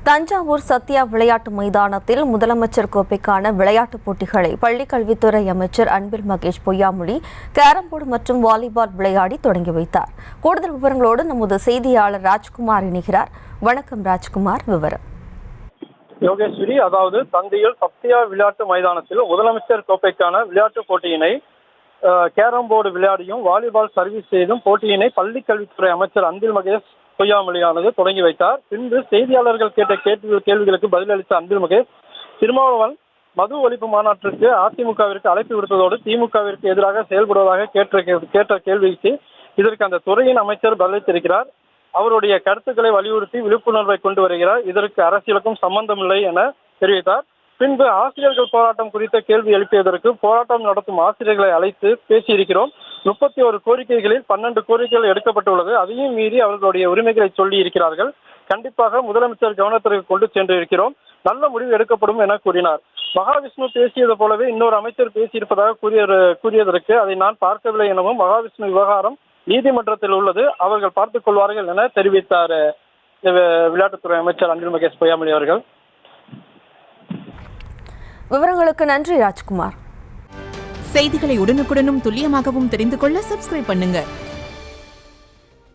தஞ்சாவூர் சத்யா விளையாட்டு மைதானத்தில் முதலமைச்சர் கோப்பைக்கான விளையாட்டுப் போட்டிகளை பள்ளிக்கல்வித்துறை அமைச்சர் அன்பில் மகேஷ் பொய்யாமொழி கேரம்போர்டு மற்றும் வாலிபால் விளையாடி தொடங்கி வைத்தார். கூடுதல் விவரங்களோடு நமது செய்தியாளர் ராஜ்குமார் இணைகிறார். வணக்கம் ராஜ்குமார், விவரம். யோகேஸ்வரி, அதாவது தஞ்சையில் சத்யா விளையாட்டு மைதானத்தில் முதலமைச்சர் கோப்பைக்கான விளையாட்டுப் போட்டியினை கேரம் போர்டு விளையாடியும் வாலிபால் சர்வீஸ் செய்தும் போட்டியினை பள்ளிக்கல்வித்துறை அமைச்சர் அன்பில் மகேஷ் பொய்யாமொழியானது தொடங்கி வைத்தார். பின்பு செய்தியாளர்கள் கேட்ட கேள்விகளுக்கு பதிலளித்த அன்பில் மகேஷ், திருமாவளவன் மது ஒழிப்பு மாநாட்டிற்கு அதிமுகவிற்கு அழைப்பு விடுத்ததோடு திமுகவிற்கு எதிராக செயல்படுவதாக கேட்ட கேள்விக்கு இதற்கு அந்த துறையின் அமைச்சர் பதிலளித்திருக்கிறார். அவருடைய கருத்துக்களை வலியுறுத்தி விழிப்புணர்வை கொண்டு வருகிறார். இதற்கு அரசியலுக்கும் சம்பந்தமில்லை என தெரிவித்தார். பின்பு ஆசிரியர்கள் போராட்டம் குறித்த கேள்வி எழுப்பியதற்கு போராட்டம் நடத்தும் ஆசிரியர்களை அழைத்து பேசியிருக்கிறோம். 31 கோரிக்கைகளில் 12 கோரிக்கைகள் எடுக்கப்பட்டுள்ளது. அதையும் மீறி அவர்களுடைய உரிமைகளை சொல்லி இருக்கிறார்கள். கண்டிப்பாக முதலமைச்சர் கவனத்திற்கு கொண்டு சென்று இருக்கிறோம். நல்ல முடிவு எடுக்கப்படும் என கூறினார். மகாவிஷ்ணு பேசியது போலவே இன்னொரு அமைச்சர் பேசியிருப்பதாக கூறியதற்கு அதை நான் பார்க்கவில்லை எனவும், மகாவிஷ்ணு விவகாரம் நீதிமன்றத்தில் உள்ளது, அவர்கள் பார்த்துக் கொள்வார்கள் என தெரிவித்தார் விளையாட்டுத்துறை அமைச்சர் அன்பில் மகேஷ் பொய்யாமொழி அவர்கள். விவரங்களுக்கு நன்றி ராஜ்குமார். செய்திகளை உடனுக்குடனும் துல்லியமாகவும் தெரிந்து கொள்ள சப்ஸ்கிரைப் பண்ணுங்க.